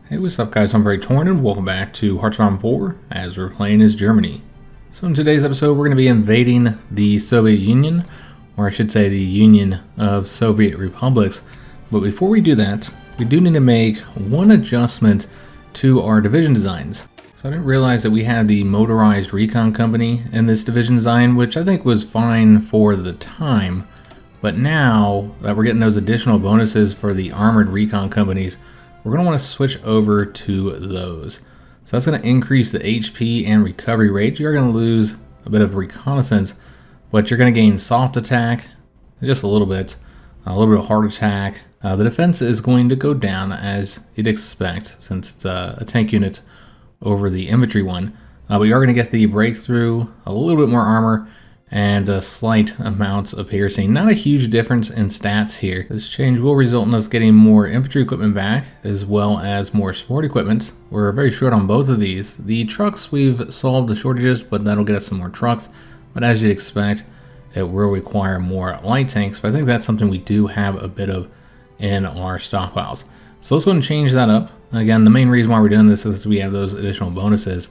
Hey, what's up guys, I'm Praetorian and welcome back to Hearts of Iron IV as we're playing as Germany. So in today's episode we're going to be invading the Soviet Union, or I should say the Union of Soviet Republics. But before we do that, we do need to make one adjustment to our division designs. So I didn't realize that we had the motorized recon company in this division design, which I think was fine for the time. But now that we're getting those additional bonuses for the armored recon companies, we're going to want to switch over to those. So that's going to increase the HP and recovery rate. You're going to lose a bit of reconnaissance, but you're going to gain soft attack, just a little bit of hard attack. The defense is going to go down as you'd expect, since it's a tank unit over the infantry one. But you are going to get the breakthrough, a little bit more armor, and a slight amount of piercing. Not a huge difference in stats here. This change will result in us getting more infantry equipment back, as well as more support equipment. We're very short on both of these. The trucks, we've solved the shortages, but that'll get us some more trucks. But as you'd expect, it will require more light tanks, but I think that's something we do have a bit of in our stockpiles. So let's go and change that up. Again, the main reason why we're doing this is we have those additional bonuses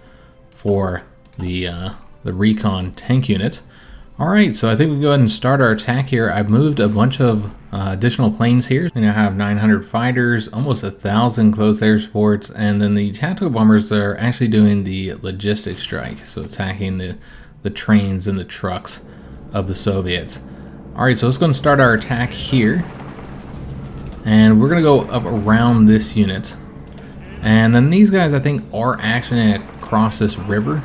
for the recon tank unit. Alright, so I think we can go ahead and start our attack here. I've moved a bunch of additional planes here. We now have 900 fighters, almost 1,000 close air supports, and then the tactical bombers are actually doing the logistic strike, so attacking the trains and the trucks of the Soviets. Alright, so let's go and start our attack here. And we're going to go up around this unit. And then these guys, I think, are actually going to cross this river.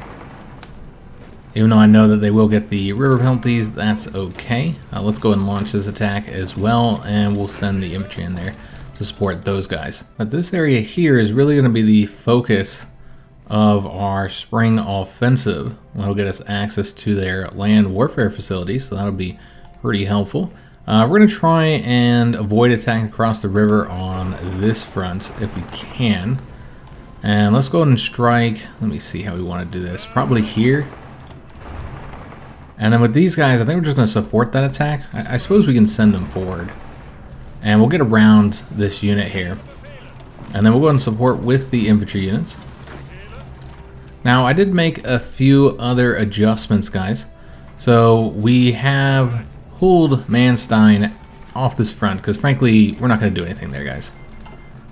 Even though I know that they will get the river penalties, that's okay. Let's go and launch this attack as well, and we'll send the infantry in there to support those guys. But this area here is really going to be the focus of our spring offensive. That'll get us access to their land warfare facilities, so that'll be pretty helpful. We're going to try and avoid attacking across the river on this front if we can. And let's go ahead and strike. Let me see how we want to do this. Probably here. And then with these guys, I think we're just going to support that attack. I suppose we can send them forward. And we'll get around this unit here. And then we'll go and support with the infantry units. Now, I did make a few other adjustments, guys. So we have pulled Manstein off this front, because frankly, we're not going to do anything there, guys.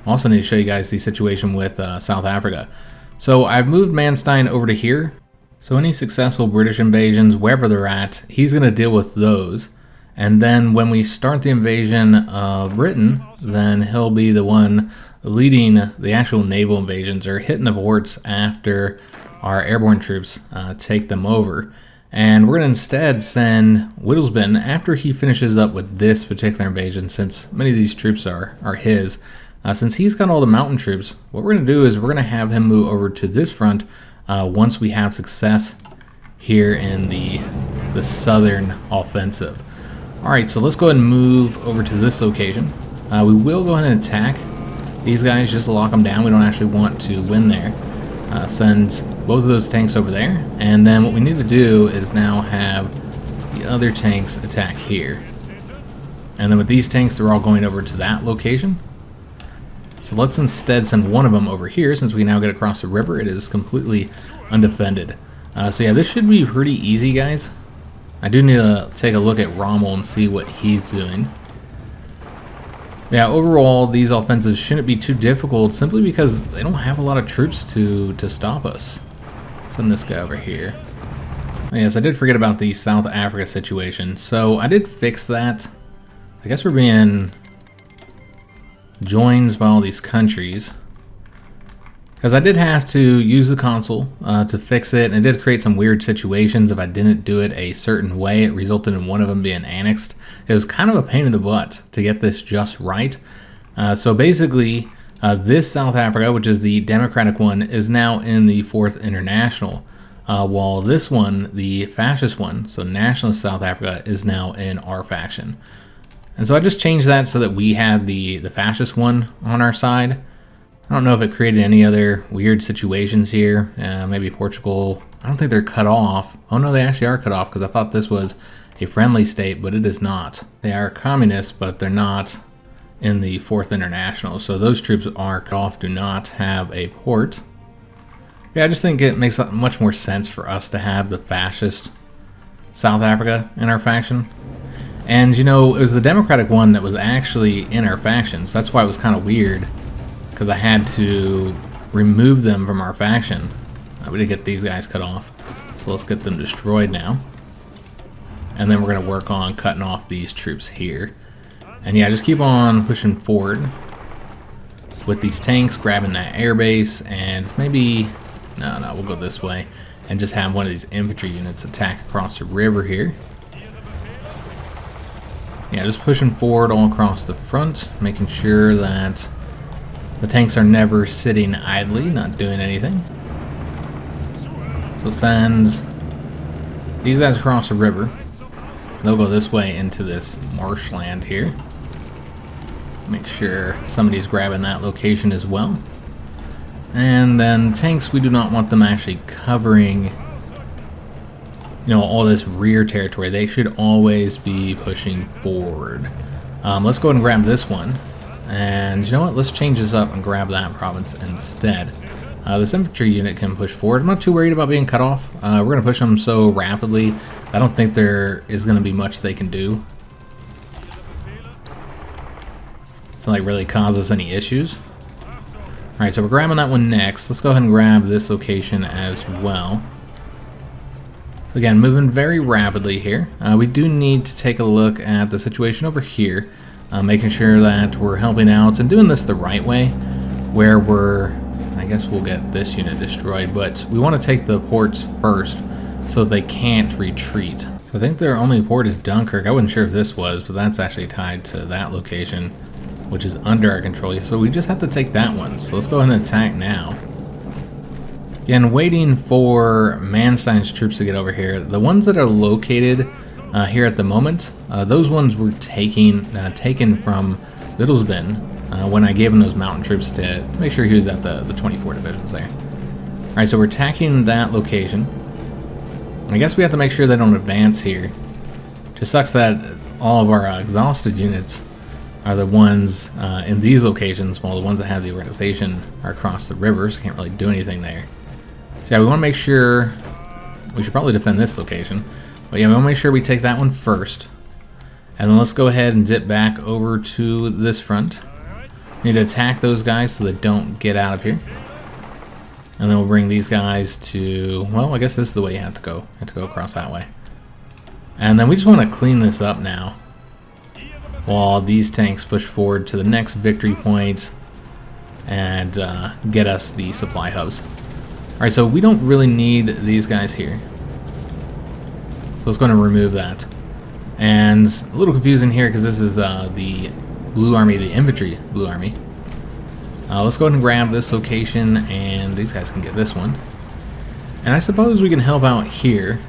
I also need to show you guys the situation with South Africa. So I've moved Manstein over to here. So any successful British invasions, wherever they're at, he's going to deal with those. And then when we start the invasion of Britain, then he'll be the one leading the actual naval invasions, or hitting the ports after our airborne troops take them over. And we're going to instead send Whittlesbin after he finishes up with this particular invasion, since many of these troops are his. Since he's got all the mountain troops, what we're going to do is we're going to have him move over to this front once we have success here in the southern offensive. Alright, so let's go ahead and move over to this location. We will go ahead and attack these guys just to lock them down. We don't actually want to win there. Send both of those tanks over there, and then what we need to do is now have the other tanks attack here. And then with these tanks, they're all going over to that location. So let's instead send one of them over here, since we now get across the river. It is completely undefended. So yeah, this should be pretty easy, guys. I do need to take a look at Rommel and see what he's doing. Yeah, overall, these offensives shouldn't be too difficult, simply because they don't have a lot of troops to stop us. Send this guy over here. Yes, I did forget about the South Africa situation. So I did fix that. I guess we're being joined by all these countries, because I did have to use the console to fix it, and it did create some weird situations. If I didn't do it a certain way, it resulted in one of them being annexed. It was kind of a pain in the butt to get this just right. So basically, this South Africa, which is the democratic one, is now in the 4th International, while this one, the fascist one, so Nationalist South Africa, is now in our faction. And so I just changed that so that we had the fascist one on our side. I don't know if it created any other weird situations here. Maybe Portugal. I don't think they're cut off. Oh no, they actually are cut off, because I thought this was a friendly state, but it is not. They are communist, but they're not in the 4th International. So those troops are cut off, do not have a port. Yeah, I just think it makes much more sense for us to have the fascist South Africa in our faction. And you know, it was the Democratic one that was actually in our faction, so that's why it was kind of weird, because I had to remove them from our faction. We did get these guys cut off, so let's get them destroyed now. And then we're going to work on cutting off these troops here. And yeah, just keep on pushing forward with these tanks, grabbing that airbase, and maybe, no, we'll go this way and just have one of these infantry units attack across the river here. Yeah, just pushing forward all across the front, making sure that the tanks are never sitting idly, not doing anything. So send these guys across the river. They'll go this way into this marshland here. Make sure somebody's grabbing that location as well. And then tanks, we do not want them actually covering, you know, all this rear territory. They should always be pushing forward. Let's go ahead and grab this one. And you know what? Let's change this up and grab that province instead. This infantry unit can push forward. I'm not too worried about being cut off. We're going to push them so rapidly. I don't think there is going to be much they can do to like really cause us any issues. Alright, so we're grabbing that one next. Let's go ahead and grab this location as well. So again, moving very rapidly here. We do need to take a look at the situation over here. Making sure that we're helping out and doing this the right way, where we're, I guess we'll get this unit destroyed, but we want to take the ports first so they can't retreat. So I think their only port is Dunkirk. I wasn't sure if this was, but that's actually tied to that location, which is under our control. So we just have to take that one. So let's go ahead and attack now. Again, waiting for Manstein's troops to get over here. The ones that are located here at the moment, those ones were taken from Wittelsbach when I gave him those mountain troops to make sure he was at the 24 divisions there. Alright, so we're attacking that location. I guess we have to make sure they don't advance here. Just sucks that all of our exhausted units are the ones in these locations, while the ones that have the organization are across the rivers. Can't really do anything there. So yeah, we want to make sure, we should probably defend this location. But yeah, we want to make sure we take that one first. And then let's go ahead and dip back over to this front. We need to attack those guys so they don't get out of here. And then we'll bring these guys to, well, I guess this is the way you have to go. You have to go across that way. And then we just want to clean this up now, while these tanks push forward to the next victory point and get us the supply hubs. Alright, so we don't really need these guys here. So let's go ahead and remove that. And a little confusing here because this is the Blue Army, the infantry Blue Army. Let's go ahead and grab this location, and these guys can get this one. And I suppose we can help out here.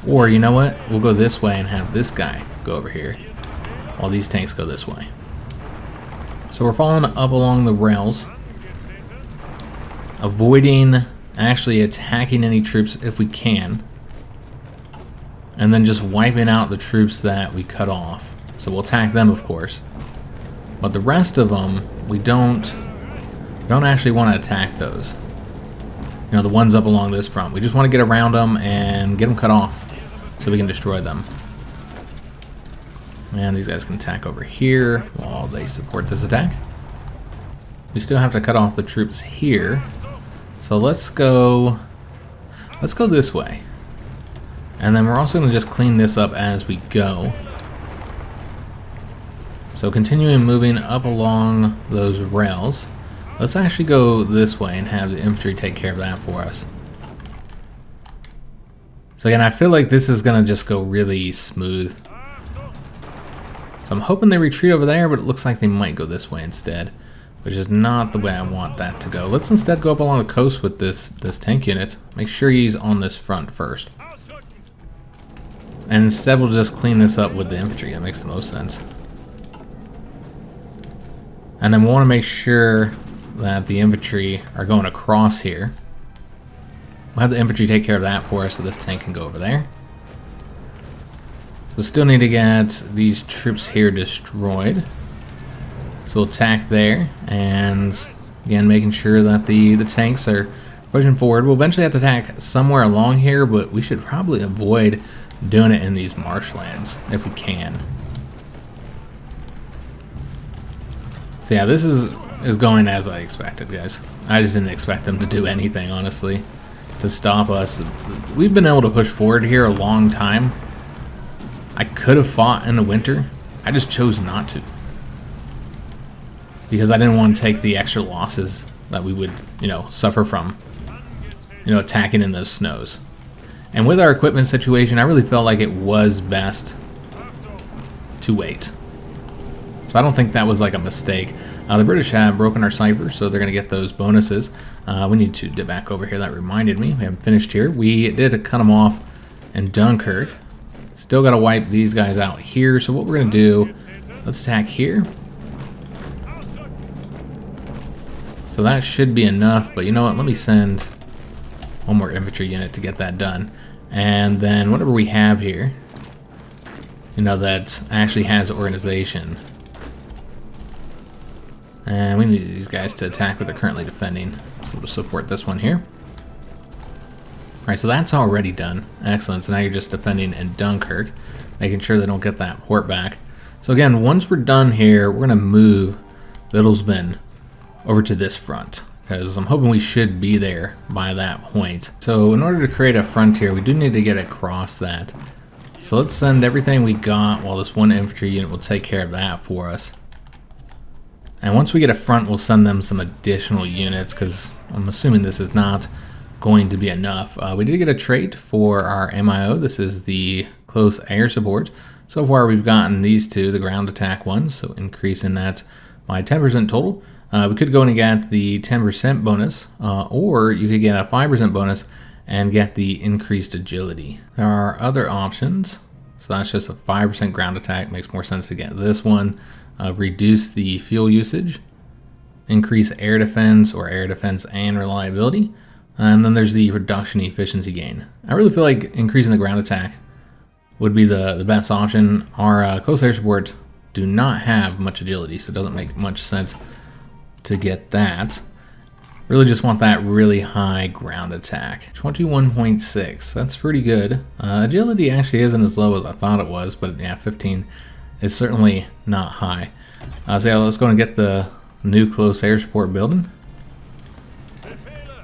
Or, you know what? We'll go this way and have this guy go over here, while these tanks go this way. So we're following up along the rails, avoiding actually attacking any troops if we can, and then just wiping out the troops that we cut off. So we'll attack them, of course, but the rest of them we don't actually want to attack those. You know, the ones up along this front. We just want to get around them and get them cut off so we can destroy them. And these guys can attack over here while they support this attack. We still have to cut off the troops here. So let's go this way. And then we're also going to just clean this up as we go. So continuing moving up along those rails. Let's actually go this way and have the infantry take care of that for us. So again, I feel like this is going to just go really smooth. So I'm hoping they retreat over there, but it looks like they might go this way instead, which is not the way I want that to go. Let's instead go up along the coast with this tank unit. Make sure he's on this front first. And instead we'll just clean this up with the infantry. That makes the most sense. And then we want to make sure that the infantry are going across here. We'll have the infantry take care of that for us so this tank can go over there. So still need to get these troops here destroyed. So we'll attack there, and again making sure that the tanks are pushing forward. We'll eventually have to attack somewhere along here, but we should probably avoid doing it in these marshlands if we can. So yeah, this is going as I expected, guys. I just didn't expect them to do anything, honestly, to stop us. We've been able to push forward here a long time. I could have fought in the winter. I just chose not to, because I didn't want to take the extra losses that we would, suffer from, attacking in those snows. And with our equipment situation, I really felt like it was best to wait. So I don't think that was like a mistake. The British have broken our cipher, so they're going to get those bonuses. We need to dip back over here. That reminded me. We haven't finished here. We did cut them off in Dunkirk. Still got to wipe these guys out here. So what we're going to do, let's attack here. So that should be enough, but you know what? Let me send one more infantry unit to get that done. And then whatever we have here, that actually has organization. And we need these guys to attack what they're currently defending. So we'll support this one here. Alright, so that's already done. Excellent. So now you're just defending in Dunkirk, making sure they don't get that port back. So again, once we're done here, we're going to move Wittelsbach over to this front, because I'm hoping we should be there by that point. So in order to create a front here, we do need to get across that. So let's send everything we got, while this one infantry unit will take care of that for us. And once we get a front, we'll send them some additional units, because I'm assuming this is not going to be enough. We did get a trait for our MIO. This is the close air support. So far we've gotten these two, the ground attack ones, so increasing that by 10% total. We could go in and get the 10% bonus, or you could get a 5% bonus and get the increased agility. There are other options. So that's just a 5% ground attack. Makes more sense to get this one. Reduce the fuel usage, increase air defense or air defense and reliability, and then there's the reduction efficiency gain. I really feel like increasing the ground attack would be the best option. Our close air support do not have much agility, so it doesn't make much sense to get that. Really just want that really high ground attack. 21.6, that's pretty good. Agility actually isn't as low as I thought it was, but yeah, 15 is certainly not high. So yeah, let's go and get the new close air support building.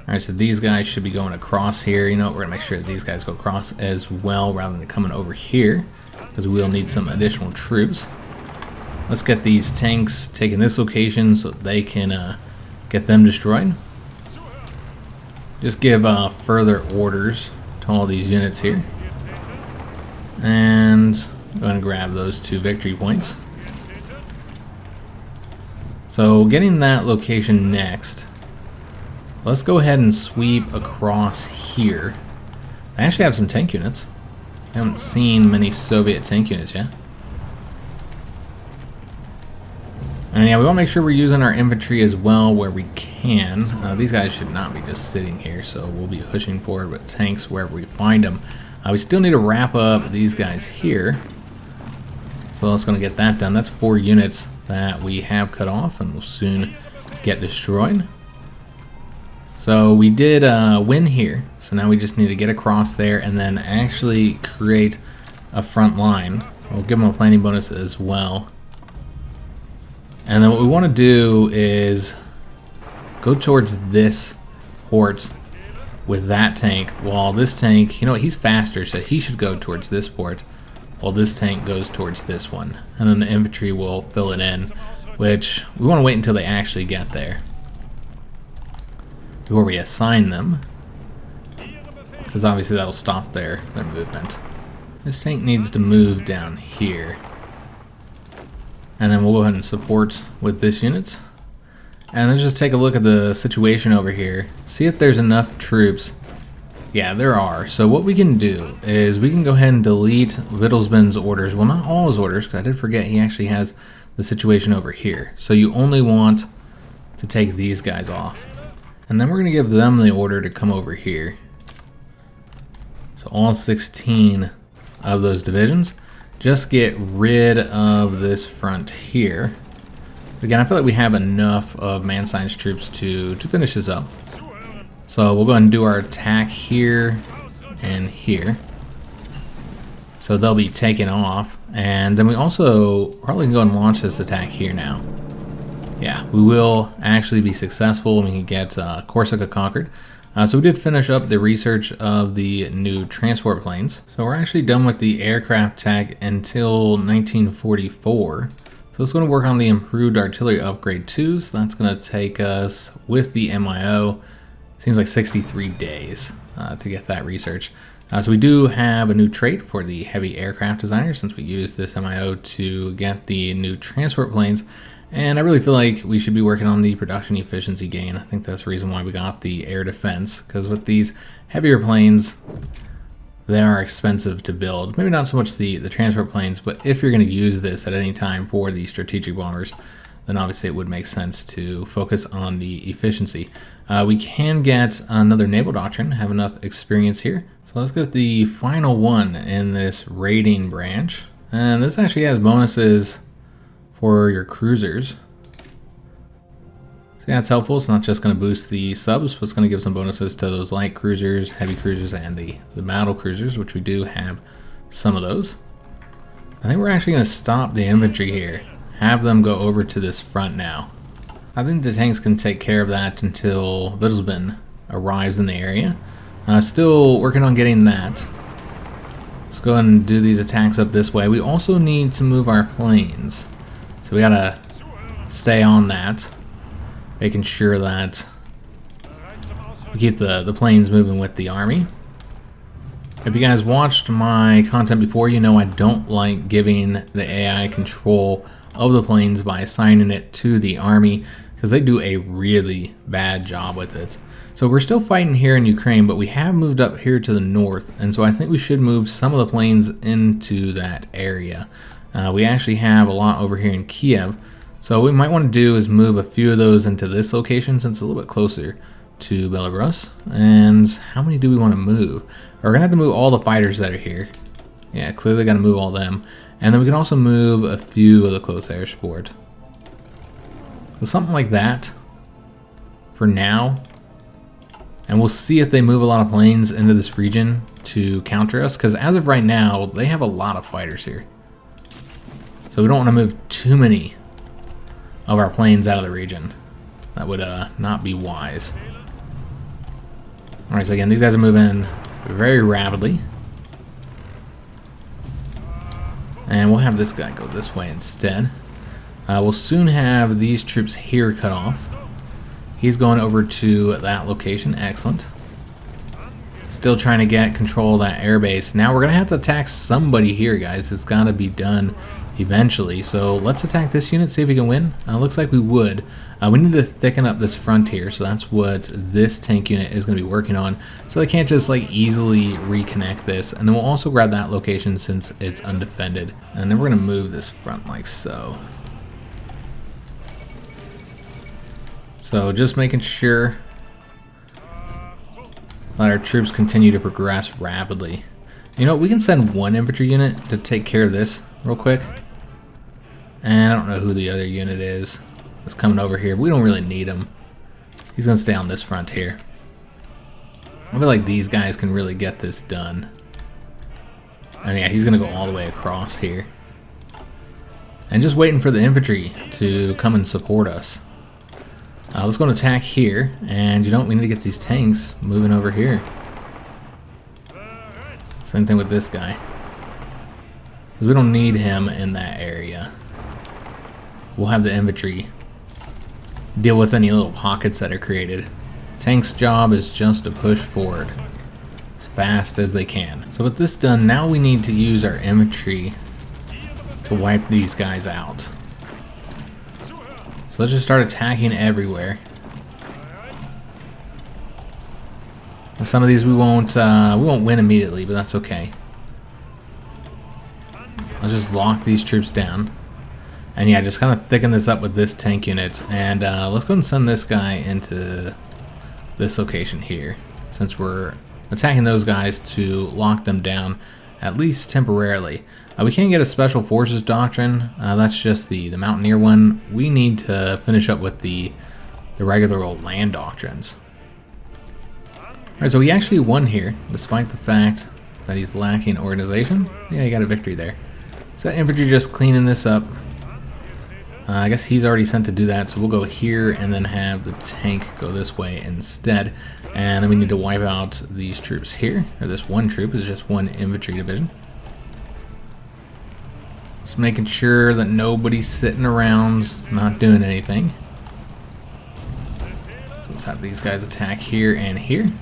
Alright, so these guys should be going across here. We're going to make sure that these guys go across as well rather than coming over here, because we'll need some additional troops. Let's get these tanks taking this location so they can get them destroyed. Just give further orders to all these units here. And go ahead and grab those 2 victory points. So getting that location next, let's go ahead and sweep across here. I actually have some tank units. I haven't seen many Soviet tank units yet. And yeah, we want to make sure we're using our infantry as well where we can. These guys should not be just sitting here, so we'll be pushing forward with tanks wherever we find them. We still need to wrap up these guys here. So let's going to get that done. That's 4 units that we have cut off and will soon get destroyed. So we did win here. So now we just need to get across there and then actually create a front line. We'll give them a planning bonus as well. And then what we want to do is go towards this port with that tank, while this tank, he's faster, so he should go towards this port, while this tank goes towards this one. And then the infantry will fill it in, which we want to wait until they actually get there before we assign them, because obviously that'll stop their movement. This tank needs to move down here. And then we'll go ahead and support with this unit. And let's just take a look at the situation over here. See if there's enough troops. Yeah, there are. So what we can do is we can go ahead and delete Wittelsbach's orders. Well, not all his orders, because I did forget he actually has the situation over here. So you only want to take these guys off. And then we're going to give them the order to come over here. So all 16 of those divisions. Just get rid of this front here. Again, I feel like we have enough of Manstein's troops to finish this up. So we'll go ahead and do our attack here and here. So they'll be taken off. And then we also probably can go and launch this attack here now. Yeah, we will actually be successful and we can get Corsica conquered. So we did finish up the research of the new transport planes. So we're actually done with the aircraft tech until 1944. So it's going to work on the improved artillery upgrade too. So that's going to take us with the MIO, seems like 63 days to get that research. So we do have a new trait for the heavy aircraft designer since we used this MIO to get the new transport planes. And I really feel like we should be working on the production efficiency gain. I think that's the reason why we got the air defense, because with these heavier planes, they are expensive to build. Maybe not so much the transport planes, but if you're going to use this at any time for the strategic bombers, then obviously it would make sense to focus on the efficiency. We can get another naval doctrine, have enough experience here. So let's get the final one in this raiding branch. And this actually has bonuses for your cruisers. So yeah, it's helpful. It's not just going to boost the subs, but it's going to give some bonuses to those light cruisers, heavy cruisers, and the battle cruisers, which we do have some of those. I think we're actually going to stop the infantry here. Have them go over to this front now. I think the tanks can take care of that until Wittelsbach arrives in the area. Still working on getting that. Let's go ahead and do these attacks up this way. We also need to move our planes. So we gotta stay on that, making sure that we keep the planes moving with the army. If you guys watched my content before, you know I don't like giving the AI control of the planes by assigning it to the army, because they do a really bad job with it. So we're still fighting here in Ukraine, but we have moved up here to the north, and so I think we should move some of the planes into that area. We actually have a lot over here in Kiev, so what we might want to do is move a few of those into this location since it's a little bit closer to Belarus. And how many do we want to move? We're going to have to move all the fighters that are here. Yeah, clearly got to move all them. And then we can also move a few of the close air support. So something like that for now. And we'll see if they move a lot of planes into this region to counter us, because as of right now, they have a lot of fighters here. So we don't want to move too many of our planes out of the region. That would not be wise. Alright, so again, these guys are moving very rapidly. And we'll have this guy go this way instead. We'll soon have these troops here cut off. He's going over to that location. Excellent. Still trying to get control of that airbase. Now we're going to have to attack somebody here, guys. It's got to be done eventually. So let's attack this unit, see if we can win. Looks like we would. We need to thicken up this front here, so that's what this tank unit is going to be working on. So they can't just like easily reconnect this. And then we'll also grab that location since it's undefended. And then we're going to move this front like so. So just making sure that our troops continue to progress rapidly. You know, we can send one infantry unit to take care of this real quick. And I don't know who the other unit is that's coming over here. We don't really need him. He's going to stay on this front here. I feel like these guys can really get this done. And yeah, he's going to go all the way across here. And just waiting for the infantry to come and support us. Let's go and attack here. And you know what? We need to get these tanks moving over here. Same thing with this guy. We don't need him in that area. We'll have the infantry deal with any little pockets that are created. Tank's job is just to push forward as fast as they can. So with this done, now we need to use our infantry to wipe these guys out. So let's just start attacking everywhere. Some of these we won't win immediately, but that's okay. Let's just lock these troops down. And yeah, just kind of thicken this up with this tank unit. And let's go and send this guy into this location here, since we're attacking those guys to lock them down at least temporarily. We can't get a special forces doctrine. That's just the mountaineer one. We need to finish up with the regular old land doctrines. Alright, so he actually won here, despite the fact that he's lacking organization. Yeah, he got a victory there. So infantry just cleaning this up. I guess he's already sent to do that, so we'll go here and then have the tank go this way instead. And then we need to wipe out these troops here, or this one troop is just one infantry division. Just making sure that nobody's sitting around not doing anything. So let's have these guys attack here and here.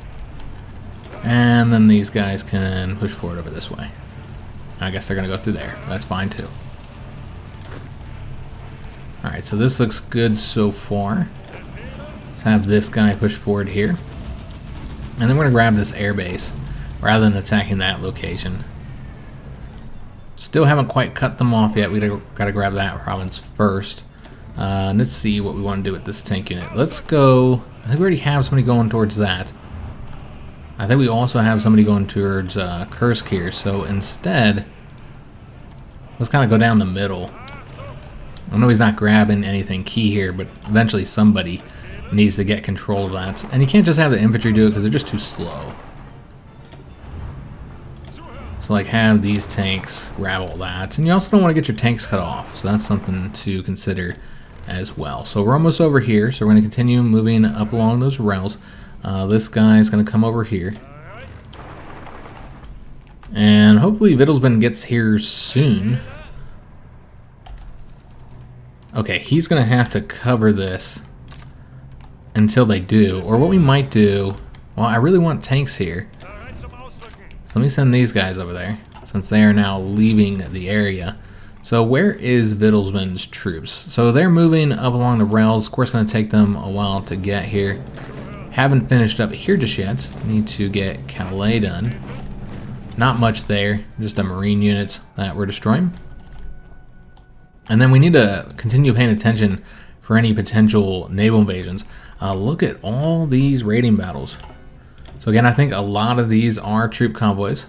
And then these guys can push forward over this way. I guess they're going to go through there. That's fine too. Alright, so this looks good so far. Let's have this guy push forward here. And then we're going to grab this air base rather than attacking that location. Still haven't quite cut them off yet. We got to grab that province first. Let's see what we want to do with this tank unit. Let's go. I think we already have somebody going towards that. I think we also have somebody going towards Kursk here. So instead, let's kind of go down the middle. I know he's not grabbing anything key here, but eventually somebody needs to get control of that. And you can't just have the infantry do it because they're just too slow. So like have these tanks grab all that. And you also don't want to get your tanks cut off. So that's something to consider as well. So we're almost over here. So we're going to continue moving up along those rails. This guy's going to come over here. And hopefully Wittelsband gets here soon. Okay, he's going to have to cover this until they do. Or what we might do, well, I really want tanks here. So let me send these guys over there, since they are now leaving the area. So where is Wittelsband's troops? So they're moving up along the rails. Of course, it's going to take them a while to get here. Haven't finished up here just yet. Need to get Calais done. Not much there, just the marine units that we're destroying. And then we need to continue paying attention for any potential naval invasions. Look at all these raiding battles. So again, I think a lot of these are troop convoys.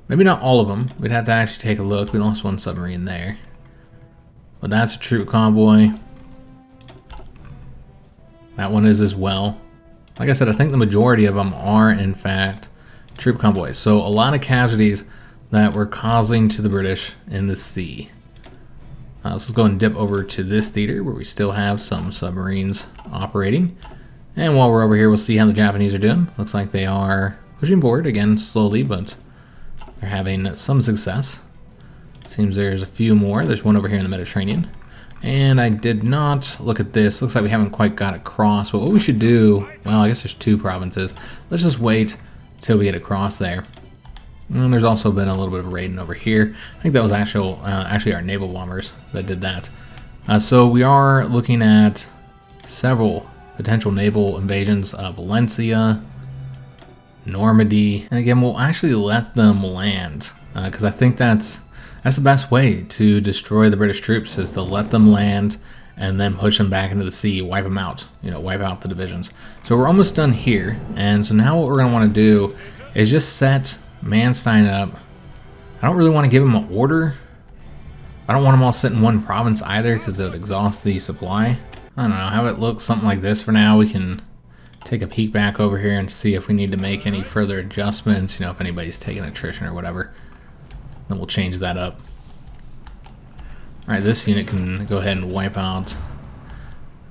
Maybe not all of them. We'd have to actually take a look. We lost one submarine there. But that's a troop convoy. That one is as well. Like I said, I think the majority of them are, in fact, troop convoys. So a lot of casualties that we're causing to the British in the sea. Let's go and dip over to this theater where we still have some submarines operating. And while we're over here, we'll see how the Japanese are doing. Looks like they are pushing forward, again, slowly, but they're having some success. Seems there's a few more. There's one over here in the Mediterranean. And I did not look at this. Looks like we haven't quite got across. But what we should do, well, I guess there's two provinces. Let's just wait till we get across there. And there's also been a little bit of raiding over here. I think that was actually our naval bombers that did that. So we are looking at several potential naval invasions of Valencia, Normandy, and again, we'll actually let them land because I think that's the best way to destroy the British troops, is to let them land and then push them back into the sea, wipe them out, wipe out the divisions. So we're almost done here, and so now what we're going to want to do is just set Manstein up. I don't really want to give him an order. I don't want them all sit in one province either because it would exhaust the supply. I don't know, have it look something like this for now. We can take a peek back over here and see if we need to make any further adjustments, if anybody's taking attrition or whatever. Then we'll change that up. Alright, this unit can go ahead and wipe out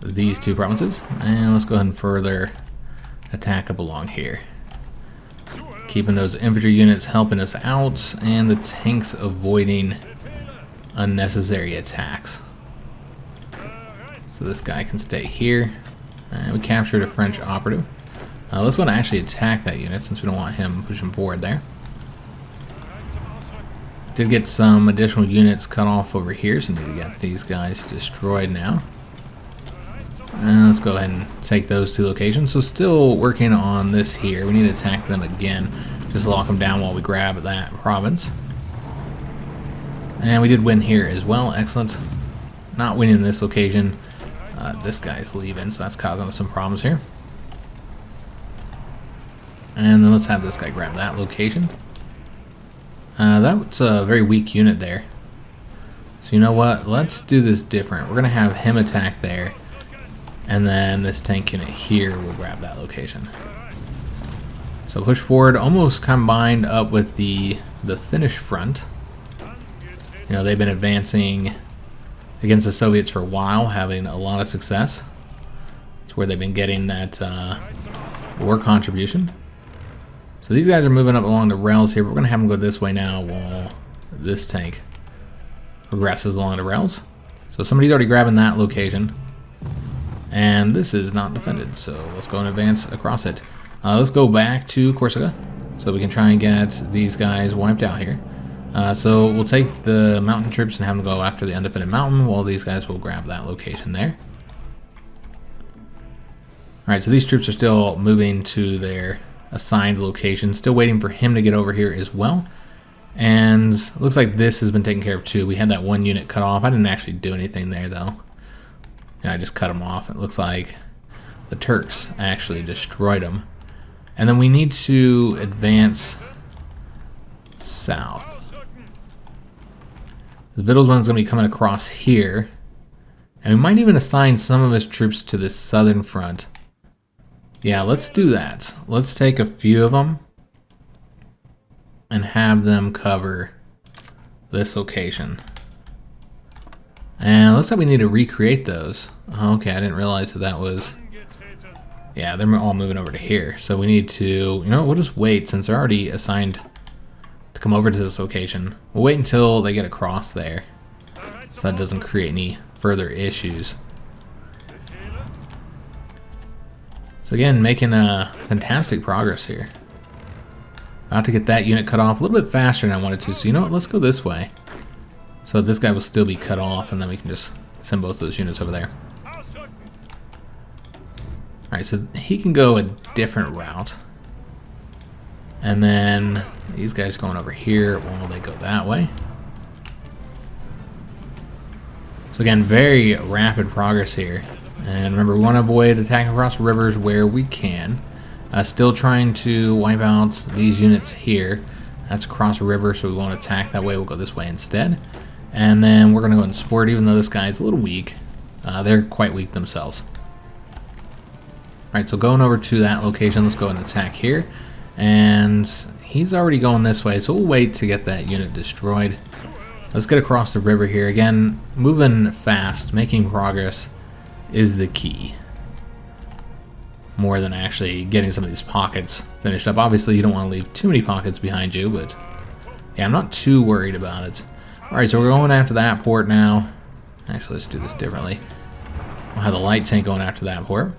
these two provinces. And let's go ahead and further attack up along here. Keeping those infantry units helping us out, and the tanks avoiding unnecessary attacks. So this guy can stay here. And we captured a French operative. Let's go and actually attack that unit since we don't want him pushing forward there. Did get some additional units cut off over here, so need to get these guys destroyed now. And let's go ahead and take those two locations. So still working on this here. We need to attack them again. Just lock them down while we grab that province. And we did win here as well. Excellent. Not winning this location. This guy's leaving, so that's causing us some problems here. And then let's have this guy grab that location. That was a very weak unit there. So you know what? Let's do this different. We're going to have him attack there. And then this tank unit here will grab that location. So push forward, almost combined up with the Finnish front. You know, they've been advancing against the Soviets for a while, having a lot of success. It's where they've been getting that war contribution. So these guys are moving up along the rails here. But we're going to have them go this way now while this tank progresses along the rails. So somebody's already grabbing that location. And this is not defended, so let's go and advance across it. Let's go back to Corsica so we can try and get these guys wiped out here. So we'll take the mountain troops and have them go after the undefended mountain while these guys will grab that location there. Alright, so these troops are still moving to their assigned location, still waiting for him to get over here as well. And it looks like this has been taken care of too. We had that one unit cut off. I didn't actually do anything there though. I just cut them off. It looks like the Turks actually destroyed them. And then we need to advance south. The Vittles one's going to be coming across here. And we might even assign some of his troops to this southern front. Yeah, let's do that. Let's take a few of them and have them cover this location. And it looks like we need to recreate those. Okay, I didn't realize that was... Yeah, they're all moving over to here. So we need to... You know what, we'll just wait since they're already assigned to come over to this location. We'll wait until they get across there, so that doesn't create any further issues. So again, making fantastic progress here. About to get that unit cut off a little bit faster than I wanted to. So you know what, let's go this way. So this guy will still be cut off, and then we can just send both those units over there. Alright, so he can go a different route. And then these guys going over here while they go that way. So again, very rapid progress here. And remember, we want to avoid attacking across rivers where we can. Still trying to wipe out these units here. That's across a river, so we won't attack that way. We'll go this way instead. And then we're going to go and support, even though this guy's a little weak. They're quite weak themselves. Alright, so going over to that location, let's go and attack here. And he's already going this way, so we'll wait to get that unit destroyed. Let's get across the river here. Again, moving fast, making progress is the key. More than actually getting some of these pockets finished up. Obviously, you don't want to leave too many pockets behind you, but yeah, I'm not too worried about it. Alright, so we're going after that port now. Actually, let's do this differently. We'll have the light tank going after that port.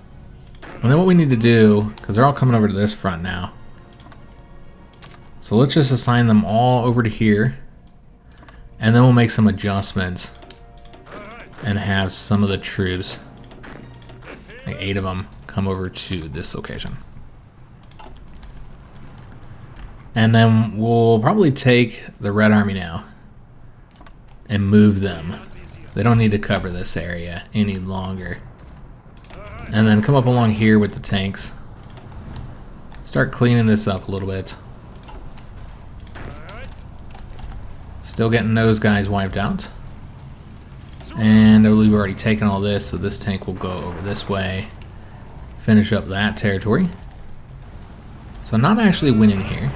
And then what we need to do, because they're all coming over to this front now. So let's just assign them all over to here. And then we'll make some adjustments. And have some of the troops, like 8 of them, come over to this location. And then we'll probably take the Red Army now and move them. They don't need to cover this area any longer. And then come up along here with the tanks. Start cleaning this up a little bit. Still getting those guys wiped out. And I believe we've already taken all this, so this tank will go over this way. Finish up that territory. So not actually winning here.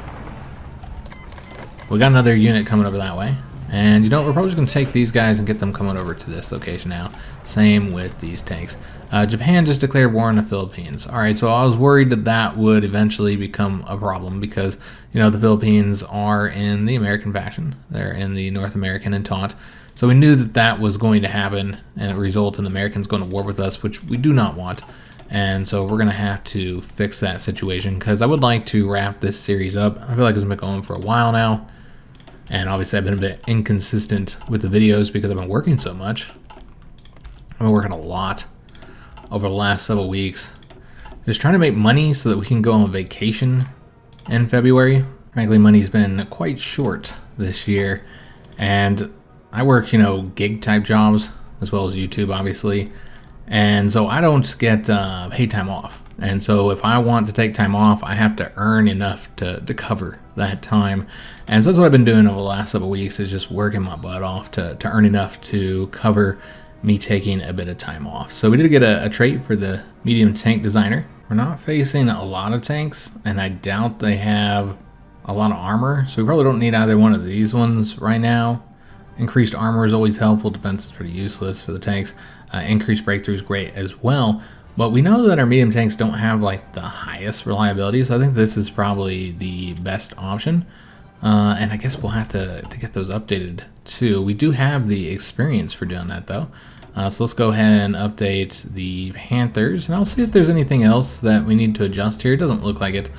We got another unit coming over that way. And you know what, we're probably just going to take these guys and get them coming over to this location now. Same with these tanks. Japan just declared war on the Philippines. Alright, so I was worried that that would eventually become a problem because, you know, the Philippines are in the American faction. They're in the North American Entente. So we knew that that was going to happen and it result in the Americans going to war with us, which we do not want. And so we're going to have to fix that situation because I would like to wrap this series up. I feel like it's been going for a while now. And obviously I've been a bit inconsistent with the videos because I've been working so much. I've been working a lot over the last several weeks. Just trying to make money so that we can go on vacation in February. Frankly, money's been quite short this year. And I work, you know, gig type jobs as well as YouTube, obviously. And so I don't get paid time off. And so if I want to take time off, I have to earn enough to cover that time. And so that's what I've been doing over the last couple of weeks, is just working my butt off to earn enough to cover me taking a bit of time off. So we did get a trait for the medium tank designer. We're not facing a lot of tanks, and I doubt they have a lot of armor. So we probably don't need either one of these ones right now. Increased armor is always helpful. Defense is pretty useless for the tanks. Increased breakthrough is great as well. But we know that our medium tanks don't have like the highest reliability, so I think this is probably the best option. And I guess we'll have to get those updated too. We do have the experience for doing that though. So let's go ahead and update the Panthers, and I'll see if there's anything else that we need to adjust here. It doesn't look like it.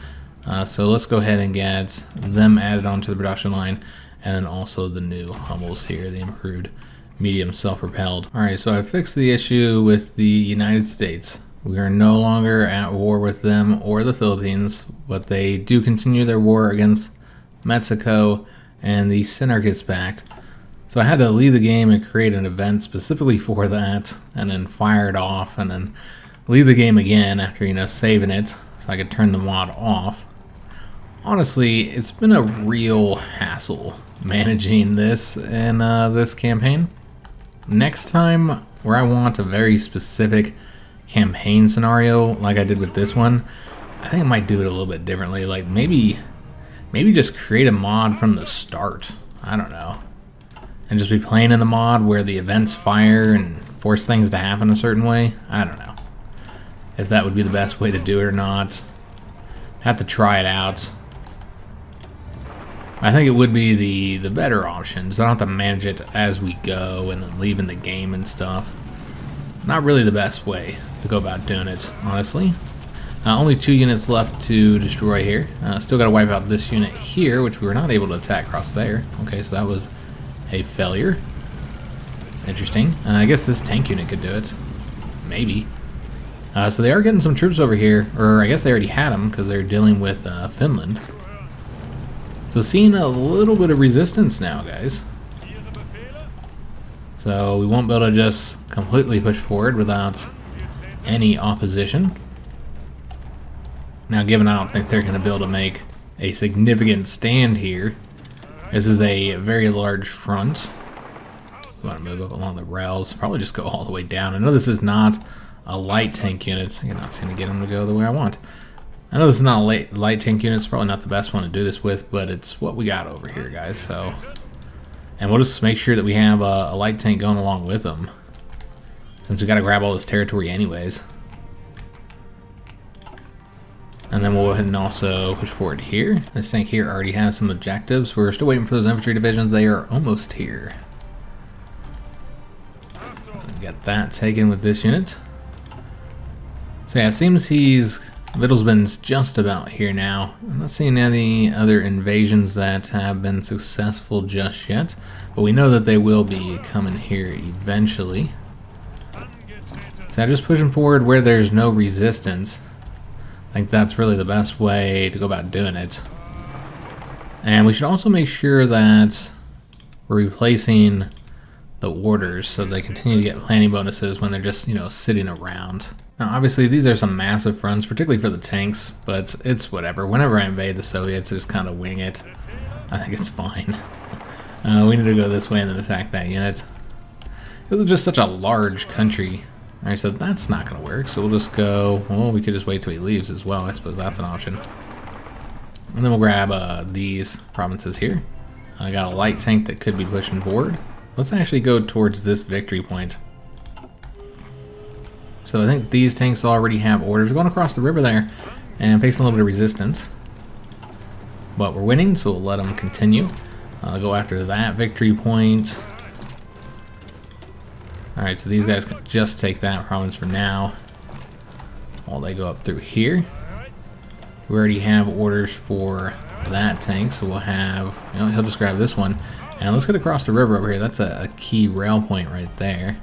So let's go ahead and get them added onto the production line, and then also the new Hummels here, the improved medium self-propelled. Alright, so I fixed the issue with the United States. We are no longer at war with them or the Philippines, but they do continue their war against Mexico and the Synarchist Pact. So I had to leave the game and create an event specifically for that, and then fire it off, and then leave the game again after, you know, saving it so I could turn the mod off. Honestly, it's been a real hassle managing this in this campaign. Next time, where I want a very specific campaign scenario like I did with this one, I think I might do it a little bit differently. Like maybe just create a mod from the start. I don't know. And just be playing in the mod where the events fire and force things to happen a certain way. I don't know if that would be the best way to do it or not. Have to try it out. I think it would be the better option, so I don't have to manage it as we go and then leaving the game and stuff. Not really the best way to go about doing it, honestly. Only 2 units left to destroy here. Still got to wipe out this unit here, which we were not able to attack across there. Okay, so that was a failure. It's interesting. I guess this tank unit could do it. Maybe. So they are getting some troops over here, or I guess they already had them because they're dealing with Finland. So seeing a little bit of resistance now, guys. So we won't be able to just completely push forward without any opposition. Now, given I don't think they're going to be able to make a significant stand here, this is a very large front. We want to move up along the rails, probably just go all the way down. I know this is not a light tank unit. I'm not going to get them to go the way I want. I know this is not a light tank unit. It's probably not the best one to do this with, but it's what we got over here, guys. So, and we'll just make sure that we have a light tank going along with them, since we got to grab all this territory anyways. And then we'll go ahead and also push forward here. This tank here already has some objectives. We're still waiting for those infantry divisions. They are almost here. Get that taken with this unit. So yeah, it seems Wittelsband's just about here now. I'm not seeing any other invasions that have been successful just yet, but we know that they will be coming here eventually. So I'm just pushing forward where there's no resistance. I think that's really the best way to go about doing it. And we should also make sure that we're replacing the orders so they continue to get planning bonuses when they're just, you know, sitting around. Now, obviously, these are some massive fronts, particularly for the tanks, but it's whatever. Whenever I invade the Soviets, I just kind of wing it. I think it's fine. We need to go this way and then attack that unit. This is just such a large country. Alright, so that's not going to work, so we'll just go... Well, we could just wait till he leaves as well. I suppose that's an option. And then we'll grab these provinces here. I got a light tank that could be pushing forward. Let's actually go towards this victory point. So I think these tanks already have orders. We're going across the river there and facing a little bit of resistance. But we're winning, so we'll let them continue. Go after that victory point. Alright, so these guys can just take that province for now while they go up through here. We already have orders for that tank, so we'll have, you know, he'll just grab this one. And let's get across the river over here. That's a key rail point right there.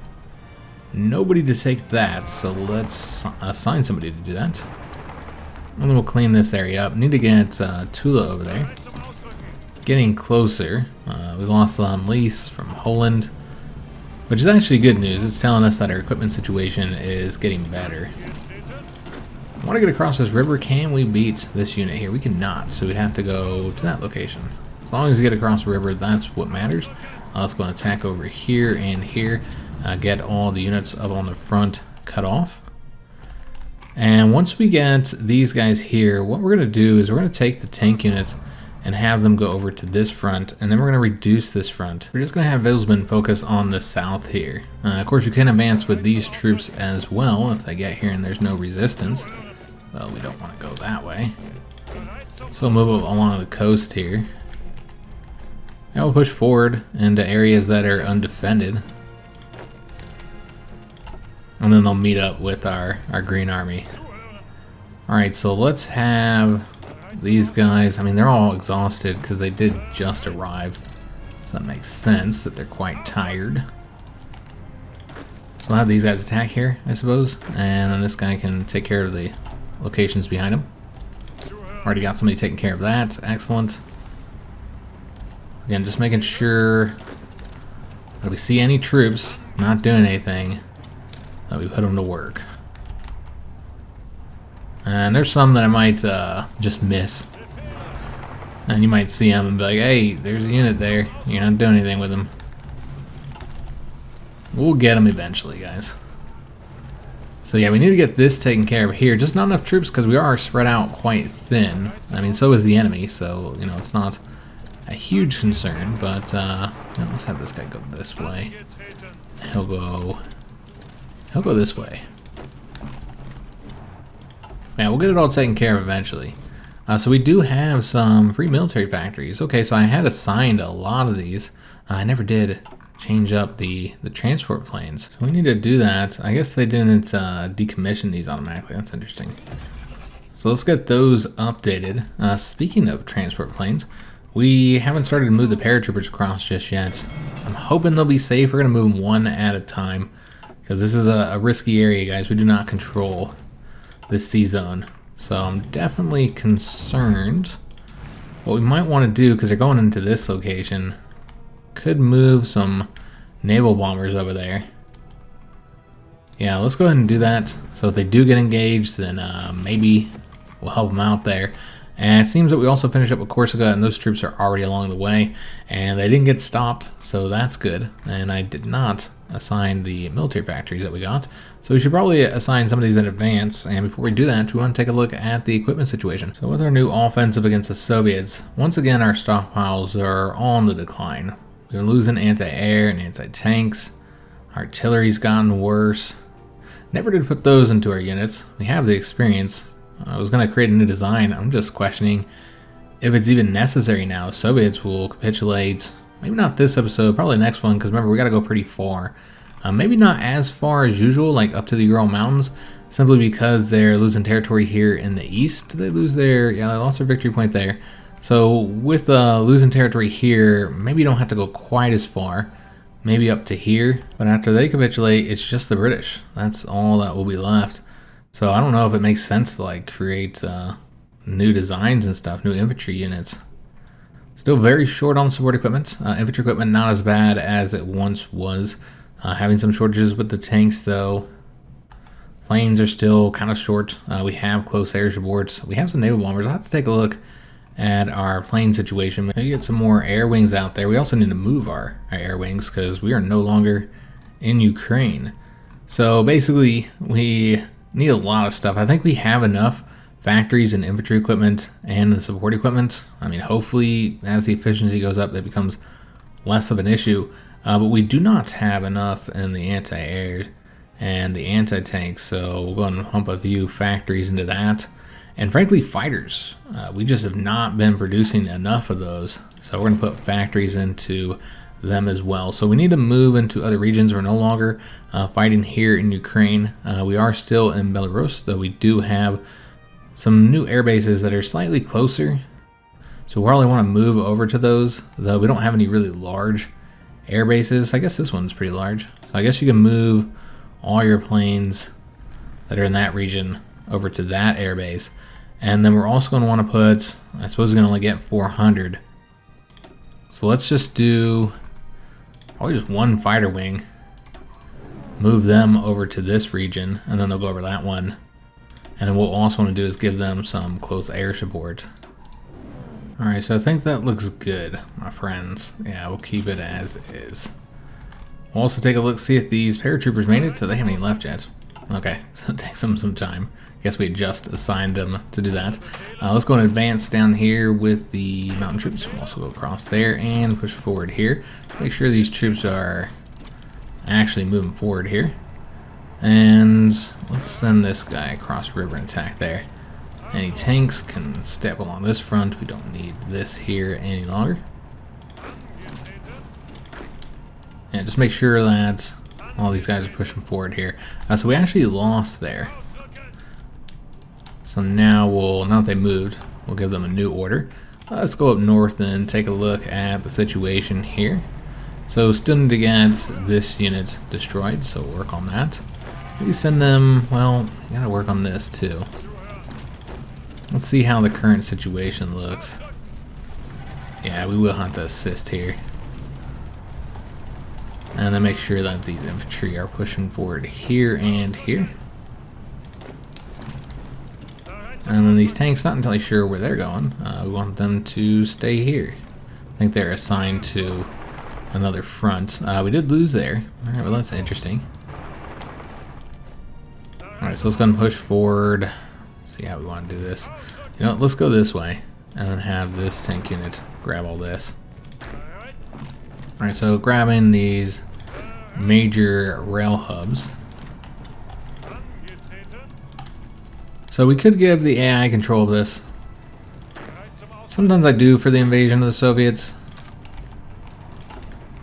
Nobody to take that, so let's assign somebody to do that. And then we'll clean this area up. Need to get Tula over there. Getting closer. We lost Lease from Holland, which is actually good news. It's telling us that our equipment situation is getting better. I want to get across this river. Can we beat this unit here? We cannot, so we'd have to go to that location. As long as we get across the river, that's what matters. Let's go and attack over here and here. Get all the units up on the front cut off. And once we get these guys here, what we're going to do is we're going to take the tank units and have them go over to this front, and then we're going to reduce this front. We're just going to have Visman focus on the south here. Of course, we can advance with these troops as well if they get here and there's no resistance. Well, we don't want to go that way. So we'll move along the coast here. Now we'll push forward into areas that are undefended. And then they'll meet up with our Green Army. Alright, so let's have these guys. I mean, they're all exhausted because they did just arrive. So that makes sense that they're quite tired. So I'll have these guys attack here, I suppose. And then this guy can take care of the locations behind him. Already got somebody taking care of that. Excellent. Again, just making sure that we see any troops not doing anything, that we put them to work. And there's some that I might just miss. And you might see them and be like, hey, there's a unit there. You're not doing anything with them. We'll get them eventually, guys. So yeah, we need to get this taken care of here. Just not enough troops because we are spread out quite thin. I mean, so is the enemy, so, you know, it's not a huge concern. But, let's have this guy go this way. He'll go this way. Yeah, we'll get it all taken care of eventually. So we do have some free military factories. Okay, so I had assigned a lot of these. I never did change up the transport planes. So we need to do that. I guess they didn't decommission these automatically. That's interesting. So let's get those updated. Speaking of transport planes, we haven't started to move the paratroopers across just yet. I'm hoping they'll be safe. We're going to move them one at a time because this is a risky area, guys. We do not control this sea zone. So I'm definitely concerned. What we might want to do, because they're going into this location, could move some naval bombers over there. Yeah, let's go ahead and do that. So if they do get engaged, then maybe we'll help them out there. And it seems that we also finished up with Corsica, and those troops are already along the way, and they didn't get stopped, so that's good. And I did not assign the military factories that we got, so we should probably assign some of these in advance. And before we do that, we want to take a look at the equipment situation. So with our new offensive against the Soviets, once again our stockpiles are on the decline. We're losing anti-air and anti-tanks. Artillery's gotten worse. Never did put those into our units. We have the experience. I was going to create a new design. I'm just questioning if it's even necessary now. Soviets will capitulate. Maybe not this episode, probably next one, because remember, we got to go pretty far. Maybe not as far as usual, like up to the Ural Mountains, simply because they're losing territory here in the east. Did they lose their... Yeah, they lost their victory point there. So with losing territory here, maybe you don't have to go quite as far. Maybe up to here. But after they capitulate, it's just the British. That's all that will be left. So I don't know if it makes sense to like create new designs and stuff, new infantry units. Still very short on support equipment. Infantry equipment not as bad as it once was. Having some shortages with the tanks though. Planes are still kind of short. We have close air supports. We have some naval bombers. I'll have to take a look at our plane situation. Maybe get some more air wings out there. We also need to move our air wings because we are no longer in Ukraine. So basically we need a lot of stuff. I think we have enough factories and infantry equipment and the support equipment. I mean, hopefully as the efficiency goes up, that becomes less of an issue. But we do not have enough in the anti-air and the anti-tanks. So we'll go and pump a few factories into that. And frankly, fighters. We just have not been producing enough of those. So we're going to put factories into them as well. So we need to move into other regions. We're no longer fighting here in Ukraine. We are still in Belarus, though we do have some new air bases that are slightly closer. So we probably want to move over to those, though we don't have any really large air bases. I guess this one's pretty large. So I guess you can move all your planes that are in that region over to that air base. And then we're also going to want to put, I suppose we're going to only get 400. So let's just do probably just one fighter wing move them over to this region, and then they'll go over that one. And then what we'll also want to do is give them some close air support. Alright, so I think that looks good, my friends. Yeah, we'll keep it as is. We'll also take a look, see if these paratroopers made it, so they haven't even left yet. Okay, so it takes them some time. Guess we just assigned them to do that. Let's go and advance down here with the mountain troops. We'll also go across there and push forward here. Make sure these troops are actually moving forward here. And let's send this guy across river and attack there. Any tanks can step along this front. We don't need this here any longer. And just make sure that all these guys are pushing forward here. So we actually lost there. So now now that they moved, we'll give them a new order. Let's go up north and take a look at the situation here. So still need to get this unit destroyed, so work on that. Maybe send them, well, you gotta work on this too. Let's see how the current situation looks. Yeah, we will have to assist here. And then make sure that these infantry are pushing forward here and here. And then these tanks, not entirely sure where they're going. We want them to stay here. I think they're assigned to another front. We did lose there. Alright, well that's interesting. Alright, so let's go and push forward. See how we want to do this. You know what, let's go this way. And then have this tank unit grab all this. Alright, so grabbing these major rail hubs. So we could give the AI control of this. Sometimes I do for the invasion of the Soviets.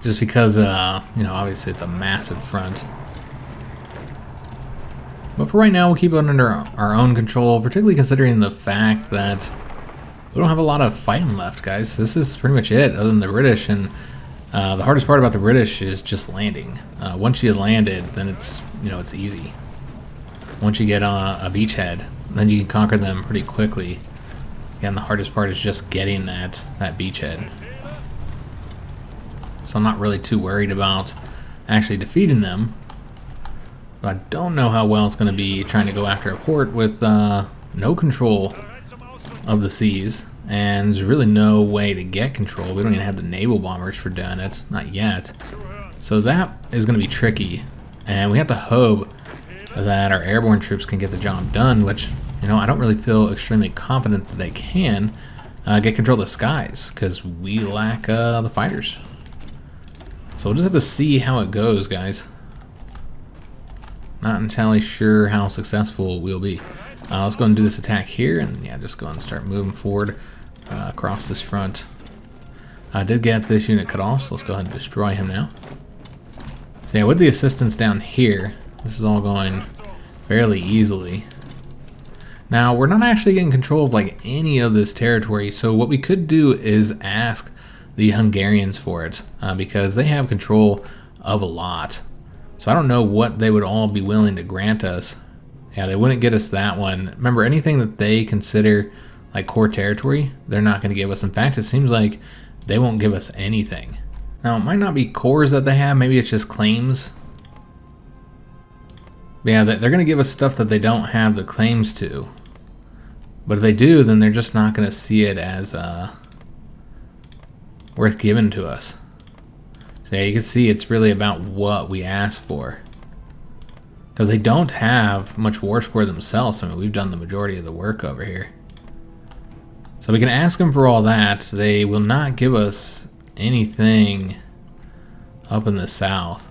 Just because, you know, obviously it's a massive front. But for right now, we'll keep it under our own control, particularly considering the fact that we don't have a lot of fighting left, guys. This is pretty much it, other than the British. And the hardest part about the British is just landing. Once you landed, then it's, you know, it's easy. Once you get on a beachhead, then you can conquer them pretty quickly. Again, the hardest part is just getting that beachhead. So I'm not really too worried about actually defeating them. But I don't know how well it's going to be trying to go after a port with no control of the seas. And there's really no way to get control. We don't even have the naval bombers for doing it. Not yet. So that is going to be tricky. And we have to hope that our airborne troops can get the job done, which, you know, I don't really feel extremely confident that they can get control of the skies, because we lack the fighters. So we'll just have to see how it goes, guys. Not entirely sure how successful we'll be. Let's go and do this attack here, and yeah, just go and start moving forward across this front. I did get this unit cut off, so let's go ahead and destroy him now. So yeah, with the assistance down here, this is all going fairly easily. Now, we're not actually getting control of like any of this territory, so what we could do is ask the Hungarians for it, because they have control of a lot. So I don't know what they would all be willing to grant us. Yeah, they wouldn't get us that one. Remember, anything that they consider like core territory, they're not going to give us. In fact, it seems like they won't give us anything. Now, it might not be cores that they have, maybe it's just claims. But yeah, they're going to give us stuff that they don't have the claims to. But if they do, then they're just not going to see it as worth giving to us. So yeah, you can see it's really about what we ask for. Because they don't have much war score themselves. I mean, we've done the majority of the work over here. So we can ask them for all that. They will not give us anything up in the south.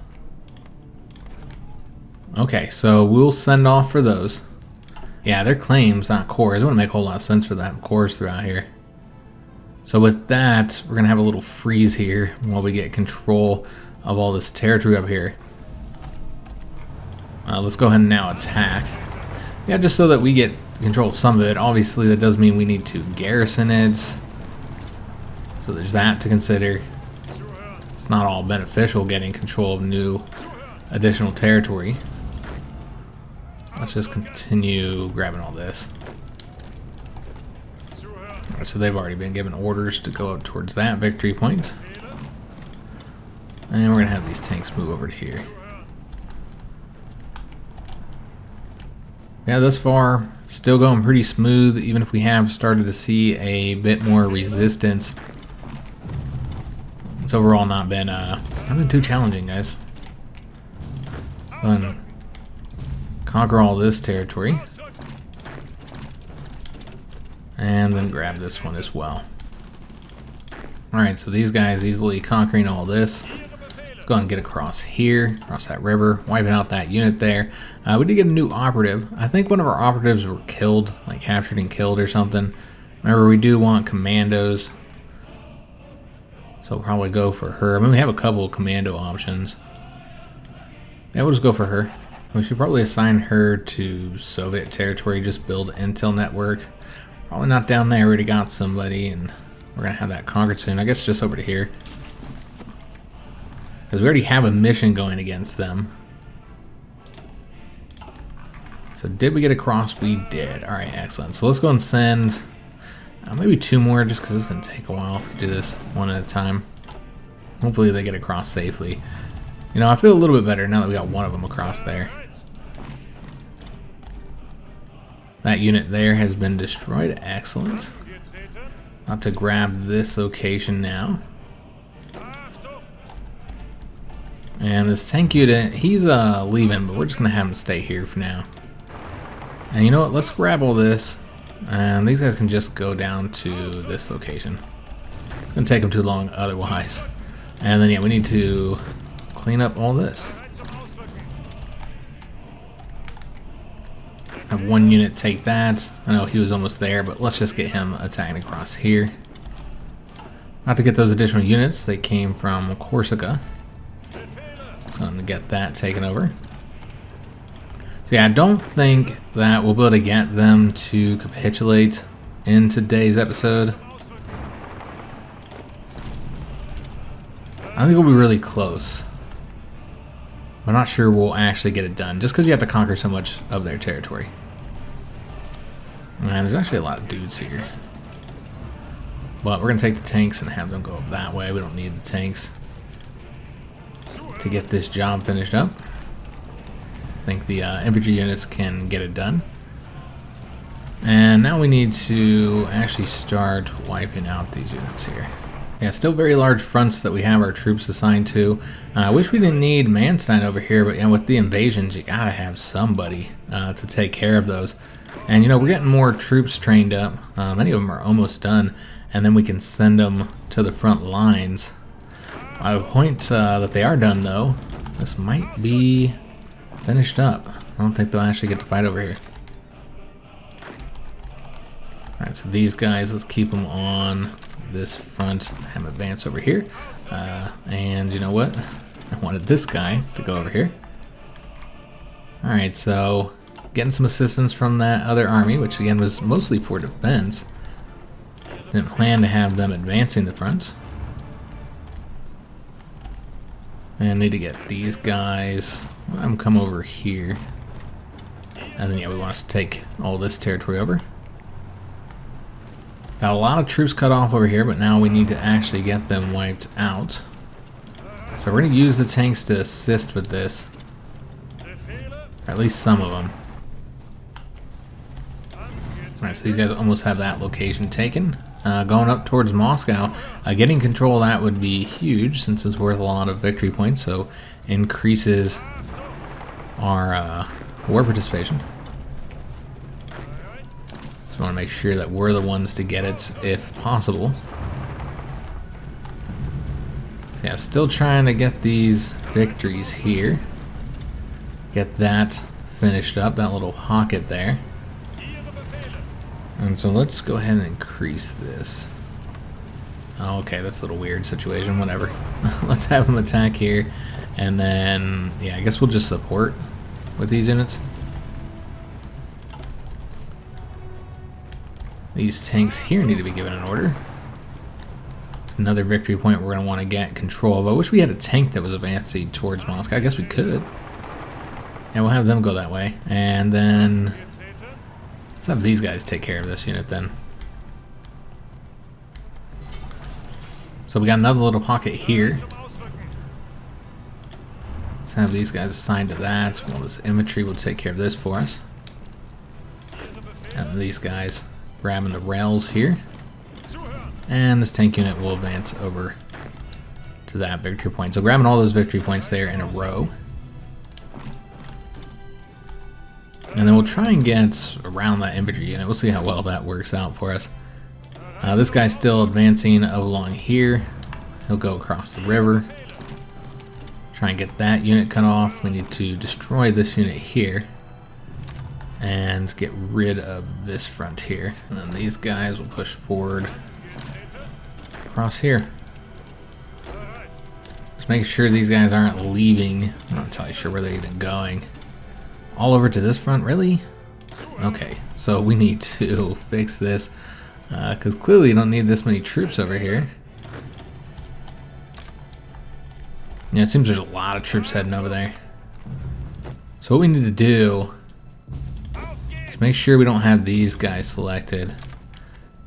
Okay, so we'll send off for those. Yeah, they're claims, not cores. It wouldn't make a whole lot of sense for that cores throughout here. So with that, we're going to have a little freeze here while we get control of all this territory up here. Let's go ahead and now attack. Yeah, just so that we get control of some of it. Obviously, that does mean we need to garrison it. So there's that to consider. It's not all beneficial getting control of new additional territory. Let's just continue grabbing all this. Alright, so they've already been given orders to go up towards that victory point. And we're going to have these tanks move over to here. Yeah, thus far, still going pretty smooth, even if we have started to see a bit more resistance. It's overall not been too challenging, guys. Conquer all this territory. And then grab this one as well. Alright, so these guys easily conquering all this. Let's go ahead and get across here, across that river, wiping out that unit there. We did get a new operative. I think one of our operatives were killed, like captured and killed or something. Remember, we do want commandos. So we'll probably go for her. I mean, we have a couple of commando options. Yeah, we'll just go for her. We should probably assign her to Soviet territory, just build intel network. Probably not down there, we already got somebody, and we're going to have that conquered soon. I guess just over to here. Because we already have a mission going against them. So did we get across? We did. Alright, excellent. So let's go and send maybe 2 more, just because it's going to take a while if we do this one at a time. Hopefully they get across safely. You know, I feel a little bit better now that we got one of them across there. That unit there has been destroyed. Excellent. About to grab this location now. And this tank unit, he's leaving, but we're just going to have him stay here for now. And you know what? Let's grab all this. And these guys can just go down to this location. It's going to take them too long otherwise. And then, yeah, we need to clean up all this. Have one unit take that. I know he was almost there, but let's just get him attacking across here. Not to get those additional units. They came from Corsica. So I'm going to get that taken over. So yeah, I don't think that we'll be able to get them to capitulate in today's episode. I think we'll be really close. I'm not sure we'll actually get it done, just because you have to conquer so much of their territory. And there's actually a lot of dudes here. But we're going to take the tanks and have them go up that way. We don't need the tanks to get this job finished up. I think the infantry units can get it done. And now we need to actually start wiping out these units here. Yeah, still very large fronts that we have our troops assigned to. I wish we didn't need Manstein over here, but with the invasions, you gotta have somebody to take care of those. And you know, we're getting more troops trained up. Many of them are almost done, and then we can send them to the front lines. By the point that they are done, though, this might be finished up. I don't think they'll actually get to fight over here. Alright, so these guys, let's keep them on this front, have them advance over here. And you know what? I wanted this guy to go over here. Alright, so getting some assistance from that other army, which again was mostly for defense. Didn't plan to have them advancing the front. And need to get these guys. Let them come over here. And then yeah, we want us to take all this territory over. Got a lot of troops cut off over here, but now we need to actually get them wiped out. So we're going to use the tanks to assist with this. Or at least some of them. Alright, so these guys almost have that location taken. Going up towards Moscow. Getting control of that would be huge, since it's worth a lot of victory points, so increases our war participation. So I want to make sure that we're the ones to get it if possible. So yeah, still trying to get these victories here. Get that finished up, that little pocket there. And so let's go ahead and increase this. Oh, okay, that's a little weird situation, whatever. Let's have them attack here. And then, yeah, I guess we'll just support with these units. These tanks here need to be given an order. It's another victory point we're going to want to get control of. I wish we had a tank that was advancing towards Moscow. I guess we could. And we'll have them go that way. And then let's have these guys take care of this unit then. So we got another little pocket here. Let's have these guys assigned to that. Well, this infantry will take care of this for us. getting these guys grabbing the rails here. And this tank unit will advance over to that victory point. So grabbing all those victory points there in a row. And then we'll try and get around that infantry unit. We'll see how well that works out for us. This guy's still advancing along here. He'll go across the river. Try and get that unit cut off. We need to destroy this unit here. And get rid of this front here. And then these guys will push forward across here. Just make sure these guys aren't leaving. I'm not entirely sure where they're even going. All over to this front, really? Okay, so we need to fix this. Because clearly you don't need this many troops over here. Yeah, it seems there's a lot of troops heading over there. So what we need to do is make sure we don't have these guys selected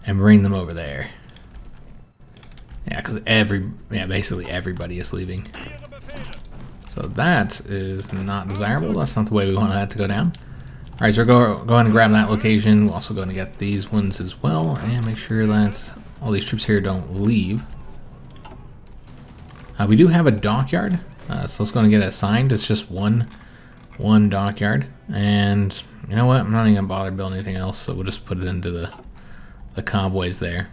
and bring them over there. Yeah, because basically everybody is leaving. So that is not desirable. That's not the way we want that to go down. Alright, so go ahead and grab that location. We're also going to get these ones as well and make sure that all these troops here don't leave. We do have a dockyard, so let's go and get it assigned. It's just one dockyard. And you know what? I'm not even going to bother building anything else, so we'll just put it into the convoys there.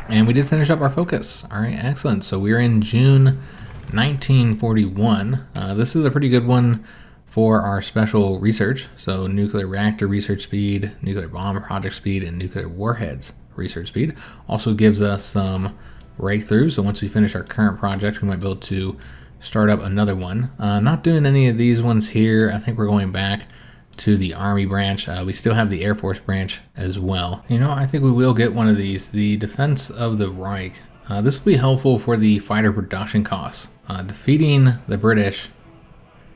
And we did finish up our focus. Alright, excellent. So we're in June 1941. This is a pretty good one for our special research. So nuclear reactor research speed, nuclear bomb project speed, and nuclear warheads research speed. Also gives us some breakthroughs. So once we finish our current project, we might be able to start up another one. Not doing any of these ones here. I think we're going back to the Army branch. We still have the Air Force branch as well. You know, I think we will get one of these. The Defense of the Reich. This will be helpful for the fighter production costs. Defeating the British